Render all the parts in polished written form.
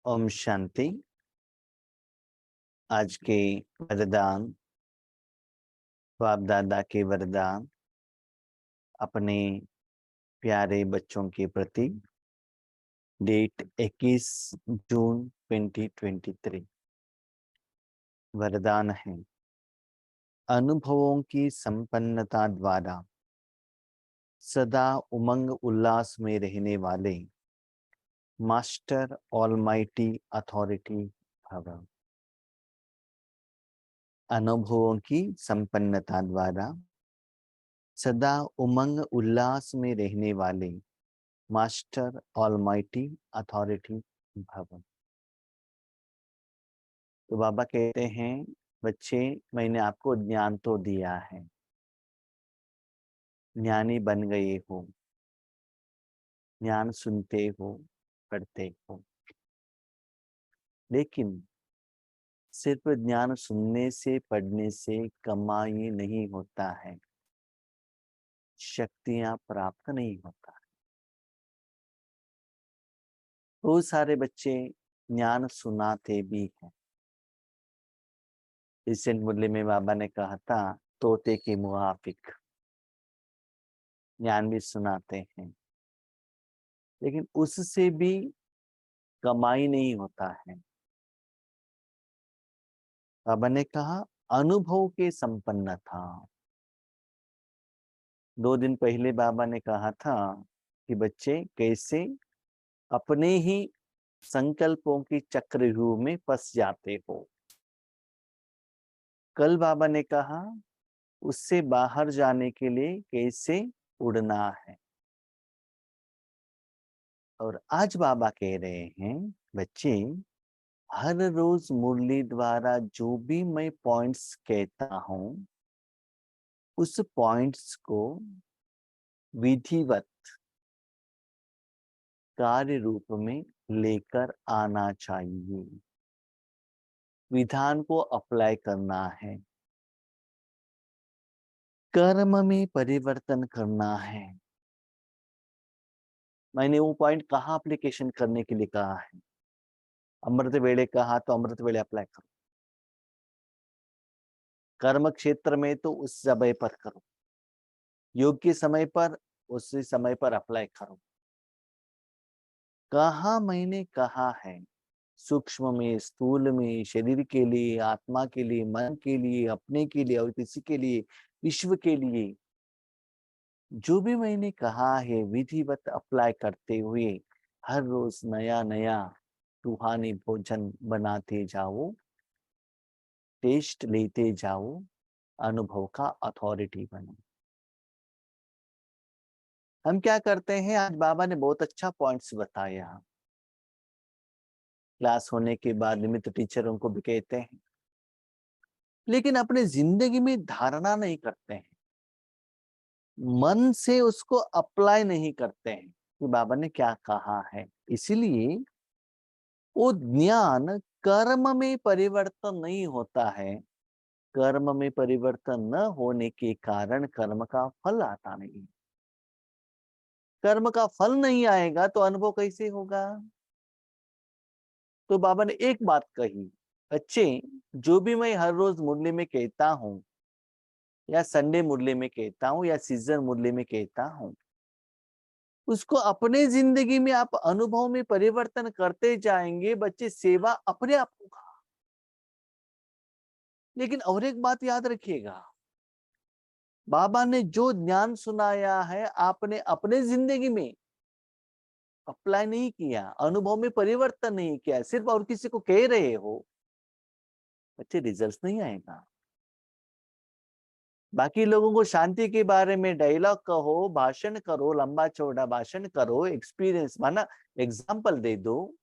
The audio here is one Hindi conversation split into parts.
ओम शांति। आज के वरदान, बाप दादा के वरदान अपने प्यारे बच्चों के प्रति। डेट 21 जून 2023। वरदान है, अनुभवों की संपन्नता द्वारा सदा उमंग उल्लास में रहने वाले मास्टर ऑलमाइटी अथॉरिटी भव। अनुभवों की संपन्नता द्वारा सदा उमंग उल्लास में रहने वाले मास्टर ऑलमाइटी अथॉरिटी भव। तो बाबा कहते हैं, बच्चे मैंने आपको ज्ञान तो दिया है, ज्ञानी बन गए हो, ज्ञान सुनते हो, पढ़ते हो, लेकिन सिर्फ ज्ञान सुनने से पढ़ने से कमाई नहीं होता है, शक्तियां प्राप्त नहीं होता है। बहुत सारे बच्चे ज्ञान सुनाते भी हैं। रिसेंट मुरली में बाबा ने कहा था, तोते के मुआफिक ज्ञान भी सुनाते हैं, लेकिन उससे भी कमाई नहीं होता है। बाबा ने कहा अनुभव के संपन्न था। 2 दिन पहले बाबा ने कहा था कि बच्चे कैसे अपने ही संकल्पों की चक्रव्यूह में फंस जाते हो। कल बाबा ने कहा उससे बाहर जाने के लिए कैसे उड़ना है। और आज बाबा कह रहे हैं, बच्चे हर रोज मुरली द्वारा जो भी मैं पॉइंट्स कहता हूं, उस पॉइंट्स को विधिवत कार्य रूप में लेकर आना चाहिए। विधान को अप्लाई करना है, कर्म में परिवर्तन करना है। मैंने वो पॉइंट कहाँ एप्लीकेशन करने के लिए कहा है? अमृत वेले कहा तो अमृत वेले अप्लाई करो, कर्म क्षेत्र में तो उस समय पर करो, योग के समय पर उसी समय पर अप्लाई करो। कहा मैंने कहा है, सूक्ष्म में, स्थूल में, शरीर के लिए, आत्मा के लिए, मन के लिए, अपने के लिए और किसी के लिए, विश्व के लिए, जो भी मैंने कहा है विधिवत अप्लाई करते हुए हर रोज नया नया रूहानी भोजन बनाते जाओ, टेस्ट लेते जाओ, अनुभव का अथॉरिटी बनो। हम क्या करते हैं, आज बाबा ने बहुत अच्छा पॉइंट्स बताया। क्लास होने के बाद निमित्त टीचरों को भी कहते हैं, लेकिन अपने जिंदगी में धारणा नहीं करते हैं, मन से उसको अप्लाई नहीं करते हैं कि बाबा ने क्या कहा है। इसीलिए वो ज्ञान कर्म में परिवर्तन नहीं होता है। कर्म में परिवर्तन न होने के कारण कर्म का फल आता नहीं। कर्म का फल नहीं आएगा तो अनुभव कैसे होगा? तो बाबा ने एक बात कही, बच्चे जो भी मैं हर रोज मुरली में कहता हूं, या संडे मुरली में कहता हूं, या सीजन मुरली में कहता हूं, उसको अपने जिंदगी में आप अनुभव में परिवर्तन करते जाएंगे, बच्चे सेवा अपने आप होगा। लेकिन और एक बात याद रखिएगा, बाबा ने जो ज्ञान सुनाया है आपने अपने जिंदगी में अप्लाई नहीं किया, अनुभव में परिवर्तन नहीं किया, सिर्फ और किसी को कह रहे हो, बच्चे रिजल्ट नहीं आएगा। बाकी लोगों को शांति के बारे में डायलॉग कहो, भाषण करो, लंबा चौड़ा भाषण करो, एक्सपीरियंस माना एग्जाम्पल दे दो,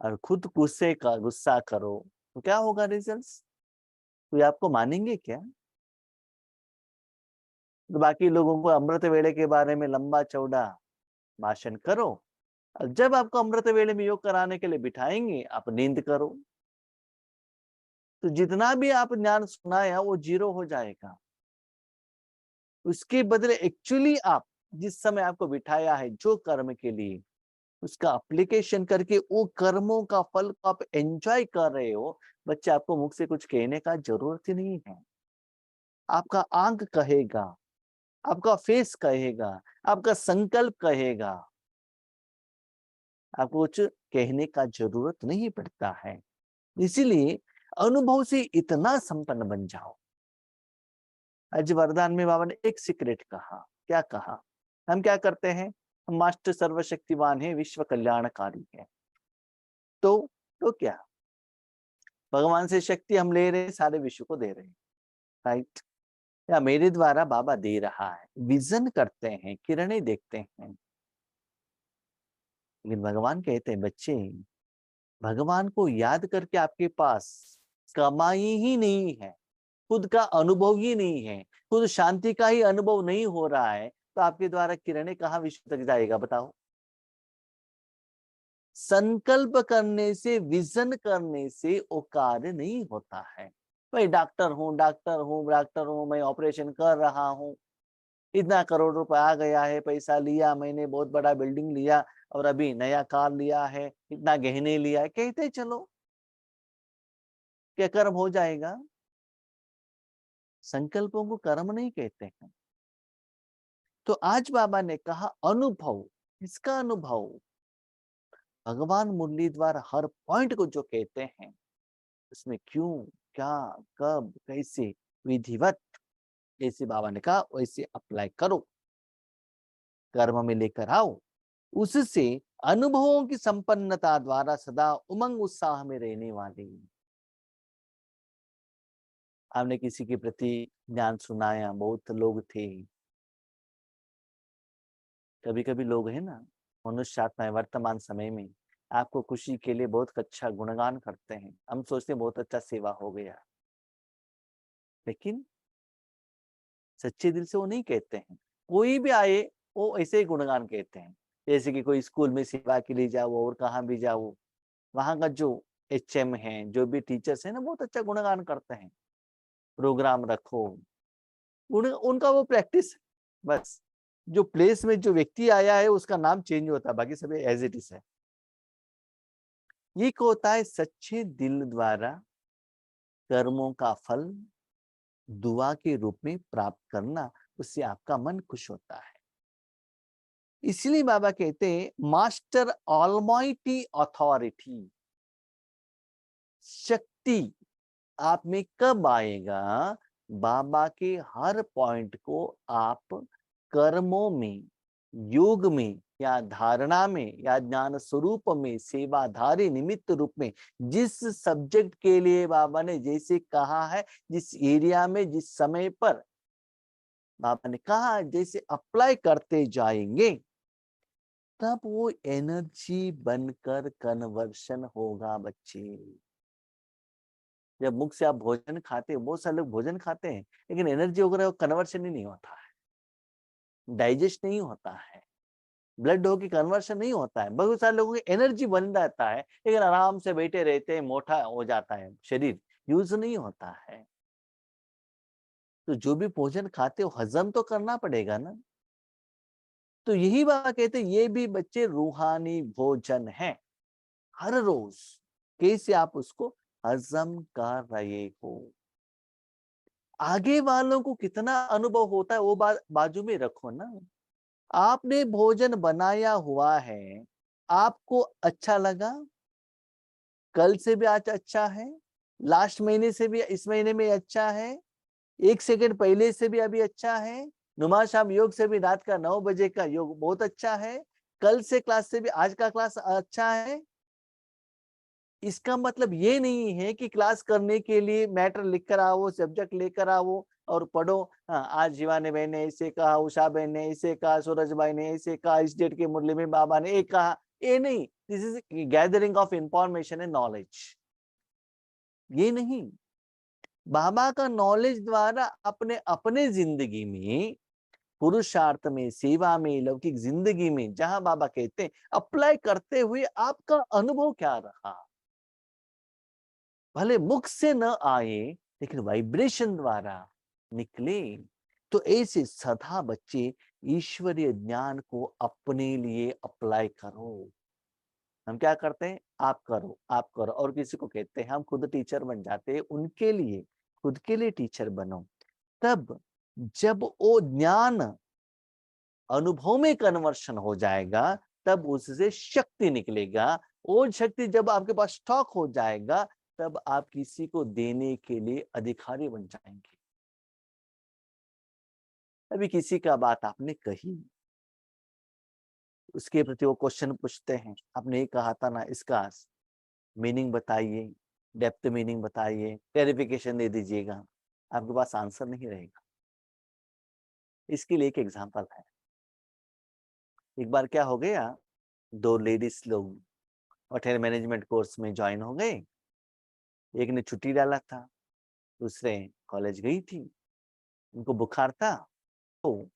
और खुद गुस्सा करो, तो क्या होगा रिजल्ट्स? कोई आपको मानेंगे क्या? तो बाकी लोगों को अमृत वेले के बारे में लंबा चौड़ा भाषण करो, और जब आपको अमृत वेले में योग कराने के लिए बिठाएंगे, आप नींद करो, तो जितना भी आप ज्ञान सुनाया वो जीरो हो जाएगा। उसके बदले एक्चुअली आप जिस समय आपको बिठाया है जो कर्म के लिए, उसका एप्लीकेशन करके वो कर्मों का फल को आप एंजॉय कर रहे हो। बच्चे, आपको मुख से कुछ कहने का जरूरत ही नहीं है। आपका आंख कहेगा, आपका फेस कहेगा, आपका संकल्प कहेगा। आपको कुछ कहने का जरूरत नहीं पड़ता है। इसीलिए अनुभव से इतना संपन्न बन जाओ। आज वरदान में बाबा ने एक सीक्रेट कहा। क्या कहा? हम क्या करते हैं? हम मास्टर सर्वशक्तिवान है, विश्व कल्याणकारी है। तो क्या भगवान से शक्ति हम ले रहे हैं, सारे विश्व को दे रहे हैं, राइट? या मेरे द्वारा बाबा दे रहा है। विजन करते हैं, किरणें देखते हैं। लेकिन भगवान कहते हैं, बच्चे, भगवान को याद करके आपके पास कमाई ही नहीं है, खुद का अनुभव ही नहीं है, खुद शांति का ही अनुभव नहीं हो रहा है, तो आपके द्वारा किरणें कहाँ विश्व तक जाएगा? बताओ। संकल्प करने से, विजन करने से वो कार्य नहीं होता है। भाई डॉक्टर हूँ, डॉक्टर हूँ, डॉक्टर हूँ, मैं ऑपरेशन कर रहा हूँ, इतना करोड़ रुपए आ गया है, पैसा लिया मैंने, बहुत बड़ा बिल्डिंग लिया और अभी नया कार लिया है, इतना गहने लिया है, कहते चलो, क्या कर्म हो जाएगा? संकल्पों को कर्म नहीं कहते हैं। तो आज बाबा ने कहा अनुभव। इसका अनुभव भगवान मुरली द्वारा हर पॉइंट को जो कहते हैं, उसमें क्यों, क्या, कब, कैसे, विधिवत, जैसे बाबा ने कहा वैसे अप्लाई करो, कर्म में लेकर आओ। उससे अनुभवों की संपन्नता द्वारा सदा उमंग उत्साह में रहने वाली। हमने किसी के प्रति ज्ञान सुनाया, बहुत लोग थे। कभी कभी लोग है ना, मनुष्य आत्मा वर्तमान समय में आपको खुशी के लिए बहुत अच्छा गुणगान करते हैं। हम सोचते हैं बहुत अच्छा सेवा हो गया, लेकिन सच्चे दिल से वो नहीं कहते हैं। कोई भी आए वो ऐसे ही गुणगान कहते हैं। जैसे कि कोई स्कूल में सेवा के लिए जाओ और कहाँ भी जाओ, वहां का जो एचएम है, जो भी टीचर्स है ना, बहुत अच्छा गुणगान करते हैं। प्रोग्राम रखो, उनका वो प्रैक्टिस, बस जो प्लेस में जो व्यक्ति आया है उसका नाम चेंज होता है, बाकी सब एज इट इज है। ये होता है सच्चे दिल द्वारा कर्मों का फल दुआ के रूप में प्राप्त करना। उससे आपका मन खुश होता है। इसलिए बाबा कहते हैं मास्टर ऑलमाइटी अथॉरिटी। शक्ति आप में कब आएगा? बाबा के हर पॉइंट को आप कर्मों में, योग में, या धारणा में, या ज्ञान स्वरूप में, सेवाधारी निमित्त रूप में, जिस सब्जेक्ट के लिए बाबा ने जैसे कहा है, जिस एरिया में, जिस समय पर बाबा ने कहा, जैसे अप्लाई करते जाएंगे, तब वो एनर्जी बनकर कन्वर्शन होगा। बच्चे, जब मुख से आप भोजन खाते हैं, बहुत सारे लोग भोजन खाते हैं लेकिन एनर्जी वगैरह कन्वर्शन ही नहीं होता है, डाइजेस्ट नहीं होता है, ब्लड होके कन्वर्शन नहीं होता है। बहुत सारे लोगों की एनर्जी बन जाता है लेकिन आराम से बैठे रहते हैं, मोटा हो जाता है शरीर, यूज नहीं होता है। तो जो भी भोजन खाते हो हजम तो करना पड़ेगा ना। तो यही बात कहते हैं, ये भी बच्चे रूहानी भोजन है। हर रोज कैसे आप उसको हजम कर रहे हो, आगे वालों को कितना अनुभव होता है वो बाजू में रखो ना। आपने भोजन बनाया हुआ है, आपको अच्छा लगा, कल से भी आज अच्छा है, लास्ट महीने से भी इस महीने में अच्छा है, 1 सेकंड पहले से भी अभी अच्छा है, नुमा शाम योग से भी रात का 9 बजे का योग बहुत अच्छा है, कल से क्लास से भी आज का क्लास अच्छा है। इसका मतलब ये नहीं है कि क्लास करने के लिए मैटर लिख कर आओ, सब्जेक्ट लेकर आओ और पढ़ो। हाँ, आज जीवानी बहन ने ऐसे कहा, उषा बहन ने ऐसे कहा, सूरज भाई ने ऐसे कहा, इस डेट के मुरली में बाबा ने एक कहा, ये नहीं। This is gathering of information and knowledge. ये नहीं, बाबा का नॉलेज द्वारा अपने अपने जिंदगी में, पुरुषार्थ में, सेवा में, लौकिक जिंदगी में, जहां बाबा कहते हैं अप्लाई करते हुए आपका अनुभव क्या रहा। भले मुख से न आए लेकिन वाइब्रेशन द्वारा निकले। तो ऐसे सदा बच्चे ईश्वरीय ज्ञान को अपने लिए अप्लाई करो। हम क्या करते हैं, आप करो आप करो, और किसी को कहते हैं, हम खुद टीचर बन जाते हैं उनके लिए, खुद के लिए टीचर बनो। तब जब वो ज्ञान अनुभव में कन्वर्शन हो जाएगा, तब उससे शक्ति निकलेगा। वो शक्ति जब आपके पास स्टॉक हो जाएगा, तब आप किसी को देने के लिए अधिकारी बन जाएंगे। अभी किसी का बात आपने कही, उसके प्रति वो क्वेश्चन पूछते हैं, आपने ये कहा था ना, इसका मीनिंग बताइए, डेप्थ मीनिंग बताइए, क्लैरिफिकेशन दे दीजिएगा। आपके पास आंसर नहीं रहेगा। इसके लिए एक एग्जांपल है। एक बार क्या हो गया, दो लेडीज लोग होटल मैनेजमेंट कोर्स में ज्वाइन हो गए। एक ने छुट्टी डाला था, दूसरे कॉलेज गई थी, उनको बुखार था, तो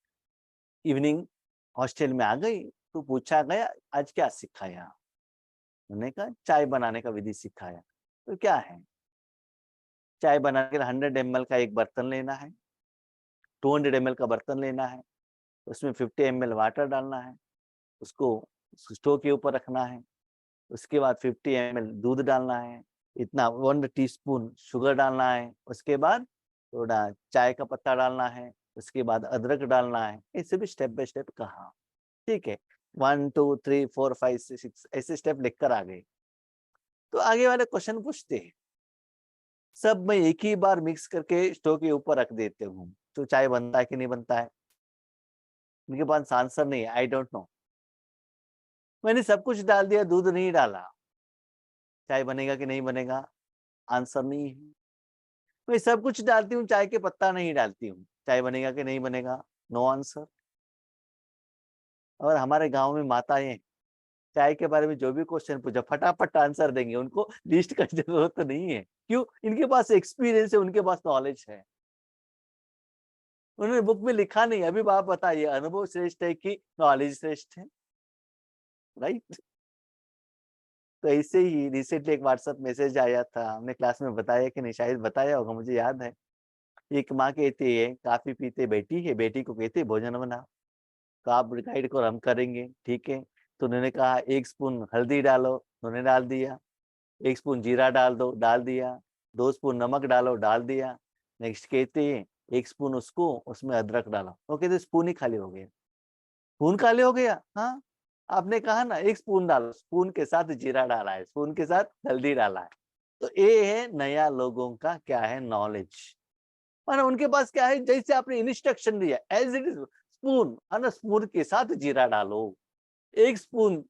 इवनिंग हॉस्टल में आ गई। तो पूछा गया, आज क्या सिखाया? उन्होंने कहा चाय बनाने का विधि सिखाया। तो क्या है, चाय बनाने के लिए 100 ml का एक बर्तन लेना है, 200 ml का बर्तन लेना है, उसमें 50 ml वाटर डालना है, उसको स्टोव के ऊपर रखना है, उसके बाद 50 ml दूध डालना है, इतना 1 टीस्पून शुगर डालना है, उसके बाद थोड़ा चाय का पत्ता डालना है, उसके बाद अदरक डालना है। ऐसे भी स्टेप बाय स्टेप कहा। ठीक है, 1 2 3 4 5 6 ऐसे स्टेप लिखकर आ गए। तो आगे वाले क्वेश्चन पूछते हैं, सब मैं एक ही बार मिक्स करके स्टोव के ऊपर रख देते हूँ, तो चाय बनता है कि नहीं बनता है? उनके पास आंसर नहीं है, आई डोंट नो। मैंने सब कुछ डाल दिया, दूध नहीं डाला, चाय बनेगा कि नहीं बनेगा? आंसर नहीं है। मैं सब कुछ डालती हूँ, चाय के पत्ता नहीं डालती हूँ, चाय बनेगा कि नहीं बनेगा? No answer. और हमारे गांव में माताएं चाय के बारे में जो भी क्वेश्चन पूछा फटाफट आंसर देंगे, उनको लिस्ट का जरूरत तो नहीं है। क्यों? इनके पास एक्सपीरियंस है, उनके पास नॉलेज है। उन्होंने बुक में लिखा नहीं। अभी आप बताइए, अनुभव श्रेष्ठ है कि नॉलेज श्रेष्ठ है? राइट। तो ऐसे ही रिसेंटली एक व्हाट्सएप मैसेज आया था, हमने क्लास में बताया कि नहीं, शायद बताया होगा, मुझे याद है। एक माँ कहती है, काफी पीते बेटी है, बेटी को कहती है भोजन बना। तो आप गाइड को हम करेंगे, ठीक है। तो उन्होंने कहा 1 स्पून हल्दी डालो, उन्होंने डाल दिया। 1 स्पून जीरा डाल दो, डाल दिया। 2 स्पून नमक डालो, डाल दिया। नेक्स्ट कहते हैं 1 स्पून उसको, उसमें अदरक डालो। वो कहते स्पून ही खाली हो गया। स्पून खाली हो गया? हाँ, आपने कहा ना 1 स्पून डालो, स्पून के साथ जीरा डाला है, स्पून के साथ हल्दी डाला है। तो ये है नया लोगों का क्या है, नॉलेज। और उनके पास क्या है, जैसे आपने इंस्ट्रक्शन दिया एज इट इज, स्पून है ना, स्पून के साथ जीरा डालो, 1 स्पून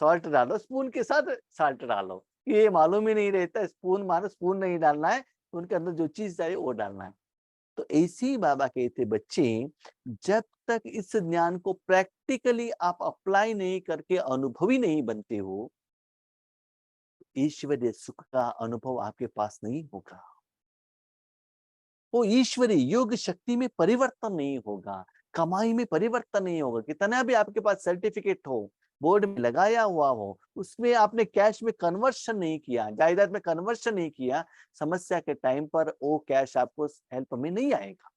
सॉल्ट डालो, स्पून के साथ सॉल्ट डालो। ये मालूम ही नहीं रहता, स्पून मानो स्पून नहीं डालना है, उनके अंदर जो चीज चाहिए वो डालना है। तो ऐसे ही बाबा कहते, बच्चे जब तक इस ज्ञान को प्रैक्टिकली आप अप्लाई नहीं करके अनुभवी नहीं बनते हो, ईश्वरीय सुख का अनुभव आपके पास नहीं होगा। वो ईश्वरीय योग शक्ति में परिवर्तन नहीं होगा, कमाई में परिवर्तन नहीं होगा। कितना भी आपके पास सर्टिफिकेट हो, बोर्ड में लगाया हुआ हो, उसमें आपने कैश में कन्वर्शन नहीं किया, जायदाद में कन्वर्शन नहीं किया, समस्या के टाइम पर वो कैश आपको हेल्प में नहीं आएगा।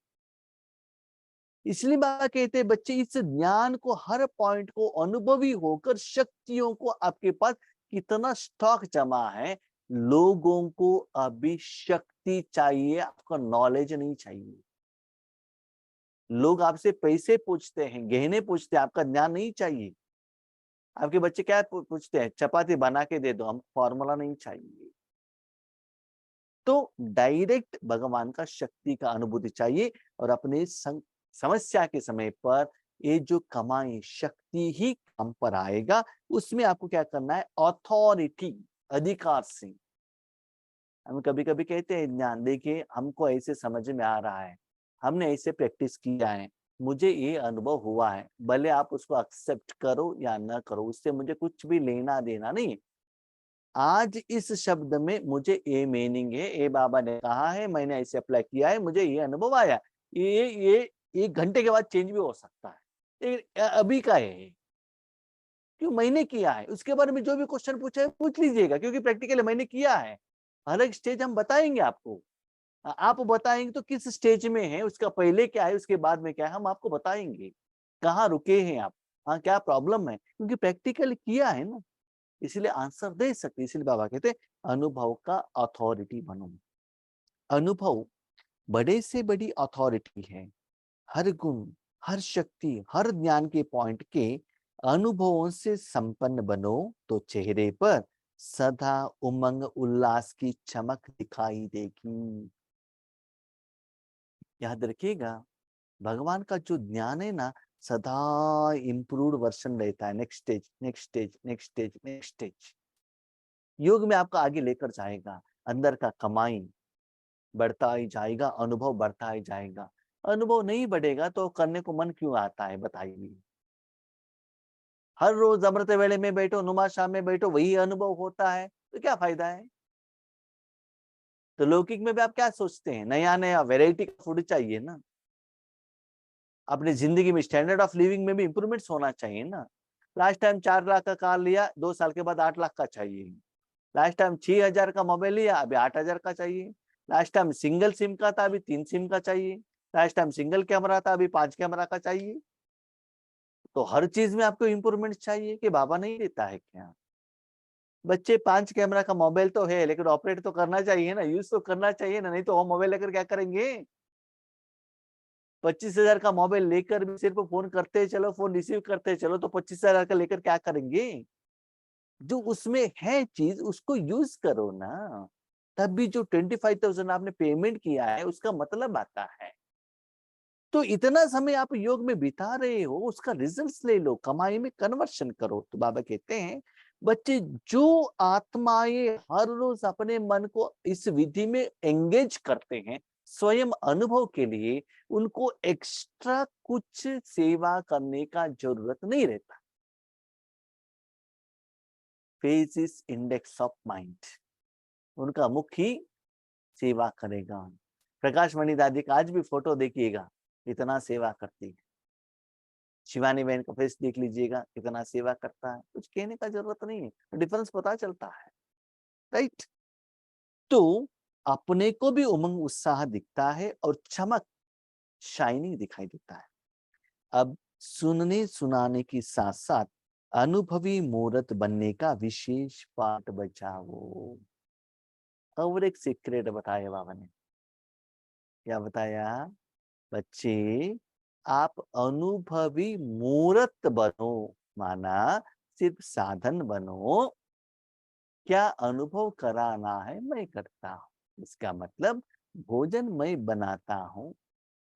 इसलिए बाबा कहते हैं, बच्चे इस ज्ञान को, हर पॉइंट को अनुभवी होकर शक्तियों को आपके पास कितना स्टॉक जमा है। लोगों को अभी शक्ति चाहिए, आपका नॉलेज नहीं चाहिए। लोग आपसे पैसे पूछते हैं, गहने पूछते हैं, आपका ज्ञान नहीं चाहिए। आपके बच्चे क्या पूछते हैं, चपाती बना के दे दो, हम फॉर्मूला नहीं चाहिए। तो डायरेक्ट भगवान का शक्ति का अनुभूति चाहिए। और अपने समस्या के समय पर ये जो कमाई शक्ति ही काम पर आएगा, उसमें आपको क्या करना है, अथॉरिटी, अधिकार से। हम कभी कभी कहते हैं ज्ञान, देखिए हमको ऐसे समझ में आ रहा है, हमने ऐसे प्रैक्टिस किया है, मुझे ये अनुभव हुआ है, भले आप उसको एक्सेप्ट करो या ना करो, उससे मुझे कुछ भी लेना देना नहीं। आज इस शब्द में मुझे ये मीनिंग है, ये बाबा ने कहा है, मैंने ऐसे अप्लाई किया है, मुझे ये अनुभव आया। ये 1 घंटे के बाद चेंज भी हो सकता है, ये अभी का है, क्यों मैंने किया है। उसके बारे में जो भी क्वेश्चन पूछा है पूछ लीजिएगा, क्योंकि प्रैक्टिकली मैंने किया है। हर एक स्टेज हम बताएंगे आपको। आप बताएंगे तो किस स्टेज में है, उसका पहले क्या है, उसके बाद में क्या है, हम आपको बताएंगे। कहाँ रुके हैं आप, हाँ क्या प्रॉब्लम है, क्योंकि प्रैक्टिकली किया है ना। इसलिए आंसर दे सकते, इसलिए बाबा कहते हैं अनुभव का अथॉरिटी बनो। अनुभव बड़े से बड़ी अथॉरिटी है। हर गुण, हर शक्ति, हर ज्ञान के पॉइंट के अनुभवों से संपन्न बनो तो चेहरे पर सदा उमंग उल्लास की चमक दिखाई देगी। याद रखिएगा, भगवान का जो ज्ञान है ना, सदा इम्प्रूव्ड वर्जन रहता है। Next stage, next stage, next stage, next stage. योग में आपका आगे लेकर जाएगा। अंदर का कमाई बढ़ता ही जाएगा, अनुभव बढ़ता ही जाएगा। अनुभव नहीं बढ़ेगा तो करने को मन क्यों आता है बताइए। हर रोज अमृत वेले में बैठो, नुमा शाम में बैठो, वही अनुभव होता है तो क्या फायदा है। तो लौकिक में भी आप क्या सोचते हैं, नया नया वेराइटी का फूड चाहिए ना। अपनी जिंदगी में स्टैंडर्ड ऑफ लिविंग में भी इंप्रूवमेंट्स होना चाहिए ना। लास्ट टाइम 4 लाख का कार लिया, 2 साल के बाद 8 लाख का चाहिए। लास्ट टाइम 6,000 का मोबाइल लिया, अभी 8,000 का चाहिए। लास्ट टाइम सिंगल सिम का था, अभी 3 सिम का चाहिए। लास्ट टाइम सिंगल कैमरा था, अभी 5 कैमरा का चाहिए। तो हर चीज में आपको इंप्रूवमेंट चाहिए कि बाबा नहीं देता है क्या। बच्चे 5 कैमरा का मोबाइल तो है, लेकिन ऑपरेट तो करना चाहिए ना, यूज तो करना चाहिए ना, नहीं तो वो मोबाइल लेकर क्या करेंगे। 25,000 का मोबाइल लेकर भी सिर्फ फोन करते चलो, फोन रिसीव करते चलो, तो 25,000 का लेकर क्या करेंगे। जो उसमें है चीज उसको यूज करो ना। तब भी जो 25,000 आपने पेमेंट किया है उसका मतलब आता है। तो इतना समय आप योग में बिता रहे हो, उसका रिजल्ट्स ले लो, कमाई में कन्वर्शन करो। तो बाबा कहते हैं बच्चे जो आत्माएं हर रोज अपने मन को इस विधि में एंगेज करते हैं स्वयं अनुभव के लिए, उनको एक्स्ट्रा कुछ सेवा करने का जरूरत नहीं रहता। फेजिस इंडेक्स ऑफ माइंड, उनका मुख ही सेवा करेगा। प्रकाश मणि दादी का आज भी फोटो देखिएगा, इतना सेवा करती है। शिवानी बहन का फेस देख लीजिएगा, कितना सेवा करता है। कुछ कहने का जरूरत नहीं है, डिफरेंस पता चलता है, राइट। तो अपने को भी उमंग उत्साह दिखता है और चमक शाइनिंग दिखाई देता है। अब सुनने सुनाने के साथ साथ अनुभवी मूर्त बनने का विशेष पाठ बचाओ। और एक सीक्रेट बताया बाबा ने, क्या बताया। बच्चे आप अनुभवी मूर्त बनो, माना सिर्फ साधन बनो। क्या अनुभव कराना है मैं करता हूं, इसका मतलब भोजन मैं बनाता हूं,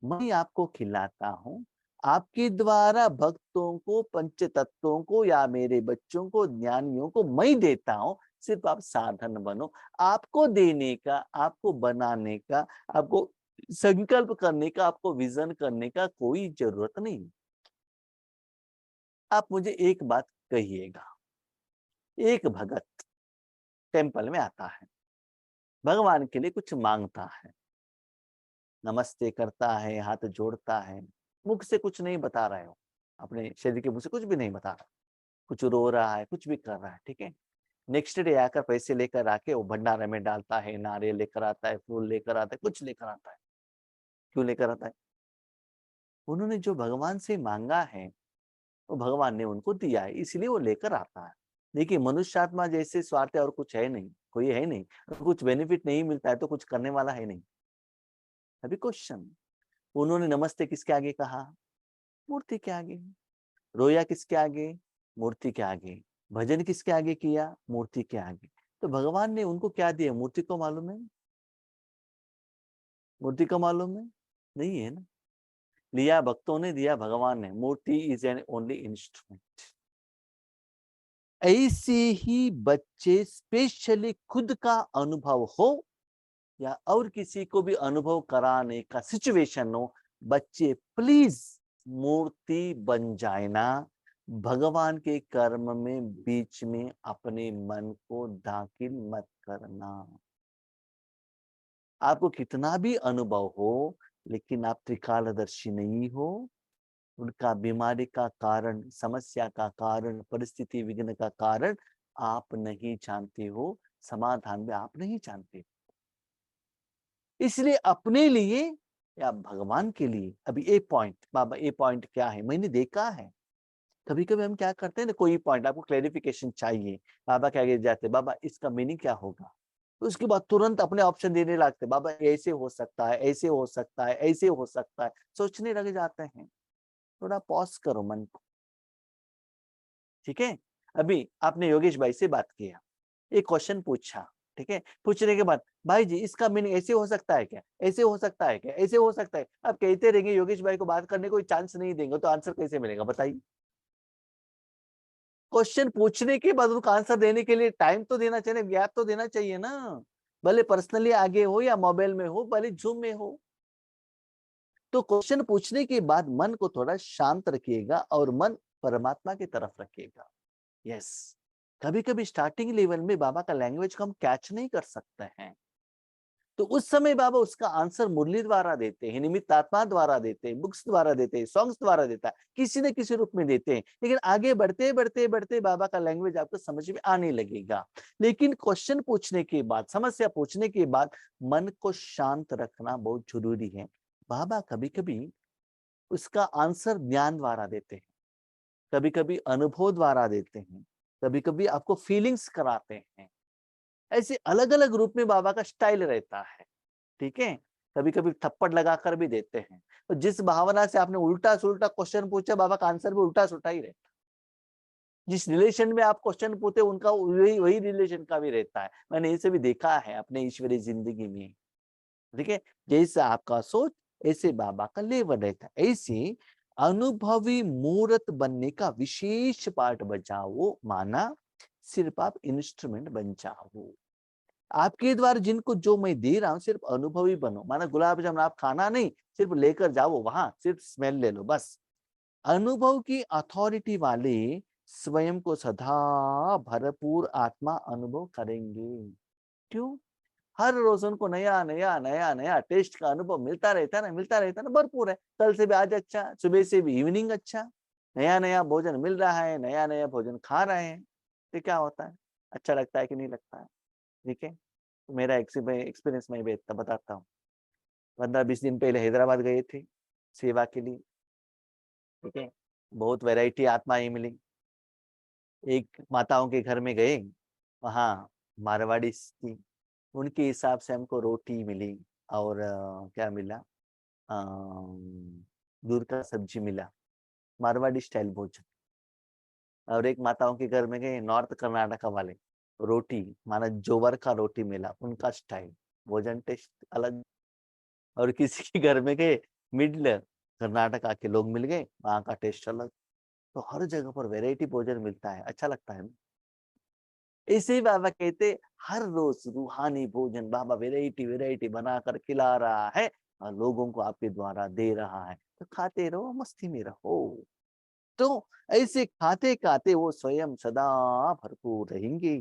मैं आपको खिलाता हूं। आपके द्वारा भक्तों को, पंच तत्वों को या मेरे बच्चों को, ज्ञानियों को मैं देता हूं। सिर्फ आप साधन बनो। आपको देने का, आपको बनाने का, आपको संकल्प करने का, आपको विजन करने का कोई जरूरत नहीं। आप मुझे एक बात कहिएगा, एक भगत टेम्पल में आता है, भगवान के लिए कुछ मांगता है, नमस्ते करता है, हाथ जोड़ता है, मुख से कुछ नहीं बता रहे हो, अपने शरीर के मुख से कुछ भी नहीं बता रहा, कुछ रो रहा है, कुछ भी कर रहा है, ठीक है। नेक्स्ट डे आकर पैसे लेकर आके वो भंडारे में डालता है, नारियल लेकर आता है, फूल लेकर आता है, कुछ लेकर आता है। क्यों लेकर आता है? उन्होंने जो भगवान से मांगा है वो भगवान ने उनको दिया है, इसलिए वो लेकर आता है। देखिए मनुष्य आत्मा जैसे स्वार्थ है और कुछ है नहीं, कोई है नहीं। कुछ बेनिफिट नहीं मिलता है तो कुछ करने वाला है नहीं। अभी क्वेश्चन, उन्होंने नमस्ते किसके आगे कहा? मूर्ति के आगे। रोया किसके आगे? मूर्ति के आगे। भजन किसके आगे किया? मूर्ति के आगे। तो भगवान ने उनको क्या दिया? मूर्ति को मालूम है? मूर्ति को मालूम है? नहीं है ना। लिया भक्तों ने, दिया भगवान ने। मूर्ति इज एन ओनली इंस्ट्रूमेंट। ऐसे ही बच्चे स्पेशली खुद का अनुभव हो या और किसी को भी अनुभव कराने का सिचुएशन हो, बच्चे प्लीज मूर्ति बन जाए ना। भगवान के कर्म में बीच में अपने मन को दाखिल मत करना। आपको कितना भी अनुभव हो, लेकिन आप त्रिकालदर्शी नहीं हो। उनका बीमारी का कारण, समस्या का कारण, परिस्थिति विघ्न का कारण आप नहीं जानते हो, समाधान भी आप नहीं जानते। इसलिए अपने लिए या भगवान के लिए, अभी ए पॉइंट, बाबा ए पॉइंट क्या है? मैंने देखा है कभी कभी हम क्या करते हैं ना, कोई पॉइंट आपको क्लेरिफिकेशन चाहिए, बाबा के आगे जाते, बाबा इसका मीनिंग क्या होगा, तो उसके बाद तुरंत अपने ऑप्शन देने लगते, बाबा ऐसे हो सकता है, ऐसे हो सकता है, ऐसे हो सकता है, सोचने लग जाते हैं। थोड़ा पॉज करो मन को, ठीक है। अभी आपने योगेश भाई से बात किया, एक क्वेश्चन पूछा, ठीक है, पूछने के बाद भाई जी इसका मीनिंग ऐसे हो सकता है क्या, ऐसे हो सकता है क्या, ऐसे हो सकता है, आप कहते रहेंगे, योगेश भाई को बात करने कोई चांस नहीं देंगे, तो आंसर कैसे मिलेगा बताइए। क्वेश्चन पूछने के बाद उनको आंसर देने के लिए टाइम तो देना चाहिए, गैप तो देना चाहिए ना, भले पर्सनली आगे हो या मोबाइल में हो, भले जूम में हो। तो क्वेश्चन पूछने के बाद मन को थोड़ा शांत रखिएगा और मन परमात्मा की तरफ रखिएगा। यस, कभी कभी स्टार्टिंग लेवल में बाबा का लैंग्वेज को हम कैच नहीं कर सकते हैं, तो उस समय बाबा उसका आंसर मुरली द्वारा देते हैं, निमित्त आत्मा द्वारा देते हैं, बुक्स द्वारा देते हैं, सॉन्ग्स द्वारा देता है, किसी न किसी रूप में देते हैं। लेकिन आगे बढ़ते बढ़ते बढ़ते बाबा का लैंग्वेज आपको समझ में आने लगेगा। लेकिन क्वेश्चन पूछने के बाद, समस्या पूछने के बाद मन को शांत रखना बहुत जरूरी है। बाबा कभी कभी उसका आंसर ज्ञान द्वारा देते हैं, कभी कभी अनुभव द्वारा देते हैं, कभी कभी आपको फीलिंग्स कराते हैं। ऐसे अलग अलग रूप में बाबा का स्टाइल रहता है, ठीक है। कभी कभी थप्पड़ लगाकर भी देते हैं, तो जिस भावना से आपने उल्टा सुल्टा क्वेश्चन पूछा, बाबा का आंसर भी उल्टा सुल्टा ही रहता है। जिस रिलेशन में आप क्वेश्चन पूछते उनका वही वही रिलेशन का भी रहता है। मैंने इसे भी देखा है अपने ईश्वरीय जिंदगी में, ठीक है। जैसे आपका सोच, ऐसे बाबा का लेवल रहता है। ऐसे अनुभवी मूर्त बनने का विशेष पार्ट बजाओ, माना सिर्फ आप इंस्ट्रूमेंट बन जाओ। आपके द्वारा जिनको जो मैं दे रहा हूँ सिर्फ अनुभवी बनो, माना गुलाब जामुन आप खाना नहीं, सिर्फ लेकर जाओ, वहां सिर्फ स्मेल ले लो बस। अनुभव की अथॉरिटी वाले स्वयं को सदा भरपूर आत्मा अनुभव करेंगे। क्यों? हर रोज उनको नया नया नया नया टेस्ट का अनुभव मिलता रहता है ना, मिलता रहता है ना, भरपूर है। कल से भी आज अच्छा, सुबह से भी इवनिंग अच्छा, नया नया भोजन मिल रहा है, नया नया भोजन खा रहे हैं, तो क्या होता है, अच्छा लगता है कि नहीं लगता है, ठीक है। तो मेरा एक्सपीरियंस मैं बताता हूँ। 15-20 दिन पहले हैदराबाद गए थे सेवा के लिए, ठीक है। बहुत वैरायटी आत्माएं मिली। एक माताओं के घर में गए, वहाँ मारवाड़ी थी, उनके हिसाब से हमको रोटी मिली और क्या मिला, दूध का सब्जी मिला, मारवाड़ी स्टाइल भोजन। और एक माताओं के घर में गए नॉर्थ कर्नाटका वाले, रोटी माना जोवर का रोटी मिला, उनका स्टाइल भोजन टेस्ट अलग। और किसी के घर में गए मिडिल कर्नाटका के लोग मिल गए, वहां का टेस्ट अलग। तो हर जगह पर वैरायटी भोजन मिलता है, अच्छा लगता है ना। ऐसे ही बाबा कहते, हर रोज रूहानी भोजन बाबा वैरायटी वैरायटी बनाकर खिला रहा है और लोगों को आपके द्वारा दे रहा है, तो खाते रहो, मस्ती में रहो। तो ऐसे खाते खाते वो स्वयं सदा भरपूर रहेंगे।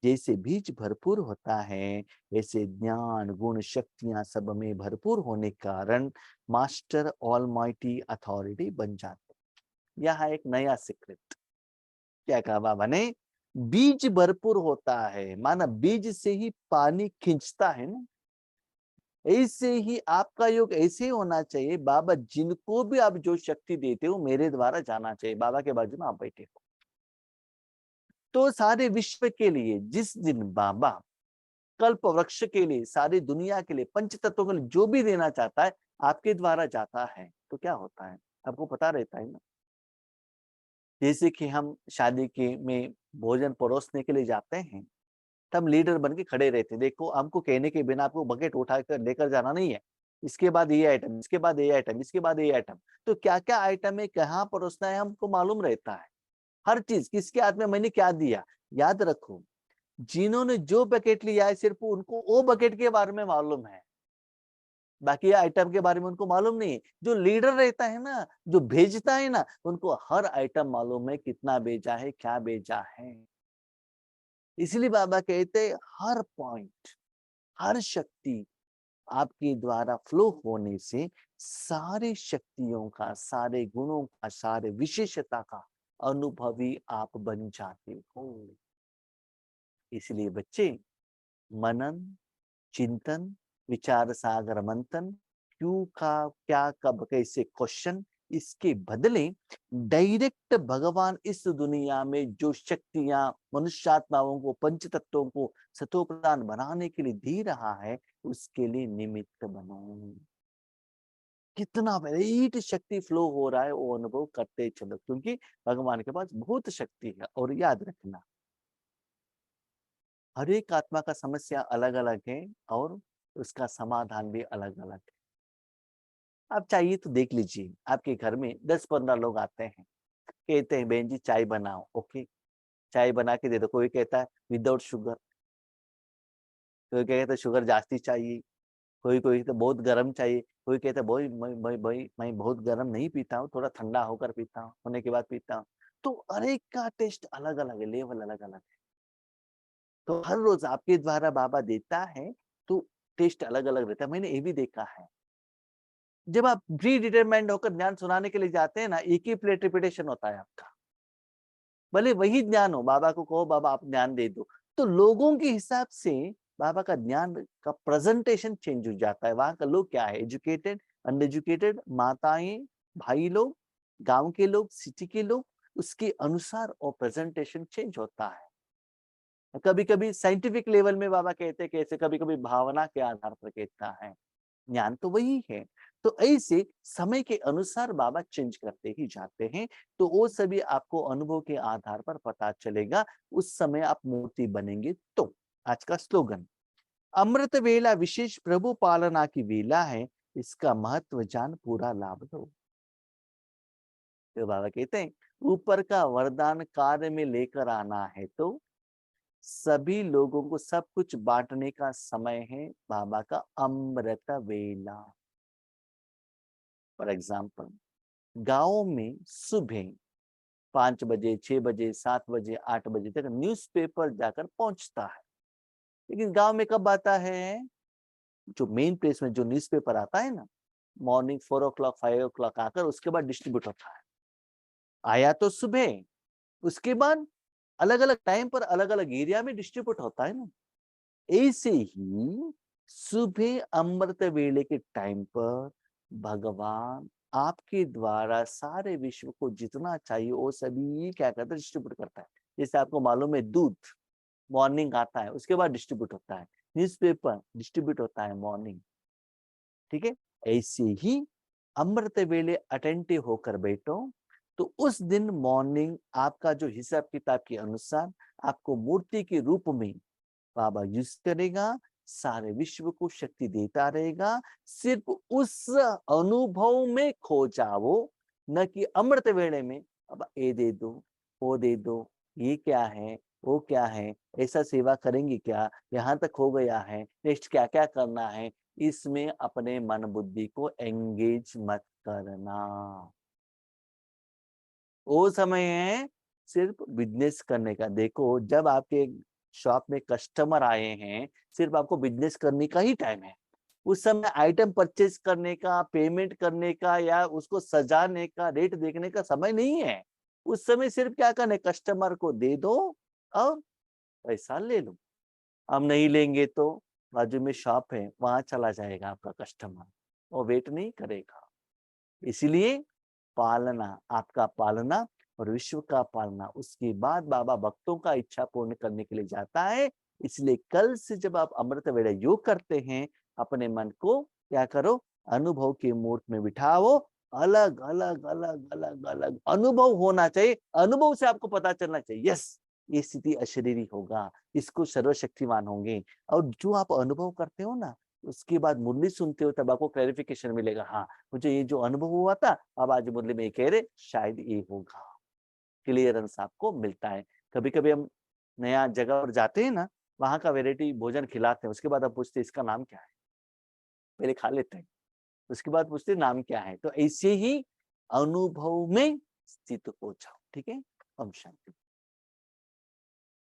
जैसे बीज भरपूर होता है, ऐसे ज्ञान गुण शक्तियां सब में भरपूर होने के कारण मास्टर ऑलमाइटी अथॉरिटी बन जाते। यहाँ एक नया सीक्रेट, क्या कहा बाबा ने, बीज भरपूर होता है, माना बीज से ही पानी खींचता है ना, ऐसे ही आपका योग ऐसे ही होना चाहिए। बाबा जिनको भी आप जो शक्ति देते हो मेरे द्वारा जाना चाहिए। बाबा के बाजू में आप बैठे हो, तो सारे विश्व के लिए जिस दिन बाबा कल्प वृक्ष के लिए, सारी दुनिया के लिए, पंच तत्वों के लिए जो भी देना चाहता है आपके द्वारा जाता है, तो क्या होता है आपको पता रहता है ना। जैसे कि हम शादी के में भोजन परोसने के लिए जाते हैं, तब लीडर बन के खड़े रहते हैं। देखो हमको कहने के बिना आपको बकेट उठा कर लेकर जाना नहीं है, इसके बाद ये आइटम, इसके बाद ये आइटम, इसके बाद ये आइटम, तो क्या क्या आइटम है, कहाँ परोसना है, हमको मालूम रहता है। हर चीज किसके हाथ में मैंने क्या दिया, याद रखो। जिन्होंने जो बकेट लिया है सिर्फ उनको वो बकेट के बारे में मालूम है, बाकी आइटम के बारे में उनको मालूम नहीं है। जो लीडर रहता है ना, जो भेजता है ना, उनको हर आइटम मालूम है, कितना भेजा है, क्या भेजा है। इसलिए बाबा कहते हैं हर पॉइंट, हर शक्ति आपके द्वारा फ्लो होने से सारे शक्तियों का, सारे गुणों का, सारे विशेषता का अनुभवी आप बन जाते हो। इसलिए बच्चे, मनन, चिंतन, विचार सागर मंथन, क्यों का क्या कब कैसे क्वेश्चन, इसके बदले डायरेक्ट भगवान इस दुनिया में जो शक्तियां मनुष्यात्माओं को, पंच तत्वों को सतोप्रधान बनाने के लिए दे रहा है, उसके लिए निमित्त बनो। कितना वेरिट शक्ति फ्लो हो रहा है वो अनुभव करते चलो, क्योंकि भगवान के पास बहुत शक्ति है। और याद रखना, हर एक आत्मा का समस्या अलग अलग है और उसका समाधान भी अलग अलग है। आप चाहिए तो देख लीजिए, आपके घर में 10-15 लोग आते हैं, कहते हैं बहन जी चाय बनाओ, ओके चाय बना के दे दो। कोई कहता है विदाउट शुगर, कोई कहता है शुगर जास्ती चाहिए, कोई कोई तो बहुत गर्म चाहिए, कोई कहता है भाई मैं बहुत गर्म नहीं पीता हूँ, थोड़ा ठंडा होकर पीता हूँ, होने के बाद पीता हूँ। तो हर एक का टेस्ट अलग अलग है, लेवल अलग अलग है। तो हर रोज आपके द्वारा बाबा देता है तो टेस्ट अलग अलग रहता है। मैंने ये भी देखा है, जब आप प्री डिटरमाइंड होकर ज्ञान सुनाने के लिए जाते हैं ना, एक ही प्लेट रिपीटेशन होता है आपका। भले वही ज्ञान हो, बाबा को कहो बाबा आप ज्ञान दे दो, तो लोगों के हिसाब से बाबा का ज्ञान का प्रेजेंटेशन चेंज हो जाता है। वहां का लोग क्या है, एजुकेटेड, अनएजुकेटेड, माताएं, भाई लोग, गांव के लोग, सिटी के लोग, उसके अनुसार और प्रेजेंटेशन चेंज होता है। कभी कभी साइंटिफिक लेवल में बाबा कहते हैं कैसे, कभी कभी भावना के आधार पर कहता है। ज्ञान तो वही है। तो ऐसे समय के अनुसार बाबा चेंज करते ही जाते हैं। तो वो सभी आपको अनुभव के आधार पर पता चलेगा, उस समय आप मूर्ति बनेंगे। तो आज का स्लोगन, अमृत वेला विशेष प्रभु पालना की वेला है, इसका महत्व जान पूरा लाभ लो। तो बाबा कहते हैं ऊपर का वरदान कार्य में लेकर आना है, तो सभी लोगों को सब कुछ बांटने का समय है बाबा का अमृत वेला। फॉर एग्जाम्पल, गांव में सुबह 5 बजे, 6 बजे, 7 बजे, 8 बजे तक न्यूज़पेपर जाकर पहुंचता है। लेकिन गांव में कब आता है, जो मेन प्लेस में जो न्यूज़पेपर आता है ना, मॉर्निंग 4 ओ क्लॉक 5 ओ क्लॉक आकर उसके बाद डिस्ट्रीब्यूट होता है। आया तो सुबह, उसके बाद अलग अलग टाइम पर अलग अलग एरिया में डिस्ट्रीब्यूट होता है ना। ऐसे ही सुबह अमृत वेले के टाइम पर भगवान आपके द्वारा सारे विश्व को जितना चाहिए वो सभी क्या करता है, डिस्ट्रीब्यूट करता है। जैसे आपको मालूम है दूध मॉर्निंग आता है, उसके बाद डिस्ट्रीब्यूट होता है, न्यूज़पेपर डिस्ट्रीब्यूट होता है मॉर्निंग, ठीक है। ऐसे ही अमृत वेले अटेंटिव होकर बैठो, तो उस दिन मॉर्निंग आपका जो हिसाब किताब के अनुसार आपको मूर्ति के रूप में बाबा यूज करेगा, सारे विश्व को शक्ति देता रहेगा। सिर्फ उस अनुभव में खो जाओ, न कि अमृत वेले में अब ये दे दो, वो दे दो, ये क्या है, वो क्या है, ऐसा सेवा करेंगे क्या, यहाँ तक हो गया है, नेक्स्ट क्या क्या करना है। इसमें अपने मन बुद्धि को एंगेज मत करना। वो समय है सिर्फ बिजनेस करने का। देखो जब आपके शॉप में कस्टमर आए हैं, सिर्फ आपको बिजनेस करने का ही टाइम है। उस समय आइटम परचेज करने का, पेमेंट करने का या उसको सजाने का, रेट देखने का समय नहीं है। उस समय सिर्फ क्या करना है, कस्टमर को दे दो और पैसा ले लो। हम नहीं लेंगे तो बाजू में शॉप है, वहां चला जाएगा आपका कस्टमर, वो वेट नहीं करेगा। इसलिए पालना, आपका पालना और विश्व का पालना, उसके बाद बाबा भक्तों का इच्छा पूर्ण करने के लिए जाता है। इसलिए कल से जब आप अमृत वेला योग करते हैं, अपने मन को क्या करो, अनुभव के मूर्त में बिठाओ। अलग अलग अलग अलग अलग अनुभव होना चाहिए। अनुभव से आपको पता चलना चाहिए, यस ये स्थिति अशरीरी होगा, इसको सर्वशक्तिमान होंगे। और जो आप अनुभव करते हो ना, उसके बाद मुरली सुनते हो तब आपको क्लैरिफिकेशन मिलेगा, हाँ मुझे ये जो अनुभव हुआ था, अब आज मुरली में ये कह रहे शायद ये होगा। क्लियरेंस आपको मिलता है। कभी कभी हम नया जगह पर जाते हैं ना, वहां का वेराइटी भोजन खिलाते हैं, उसके बाद आप पूछते हैं इसका नाम क्या है, पहले खा लेते हैं, उसके बाद पूछते हैं नाम क्या है। तो ऐसे ही अनुभव में स्थित हो जाओ, ठीक है। ओम शांति।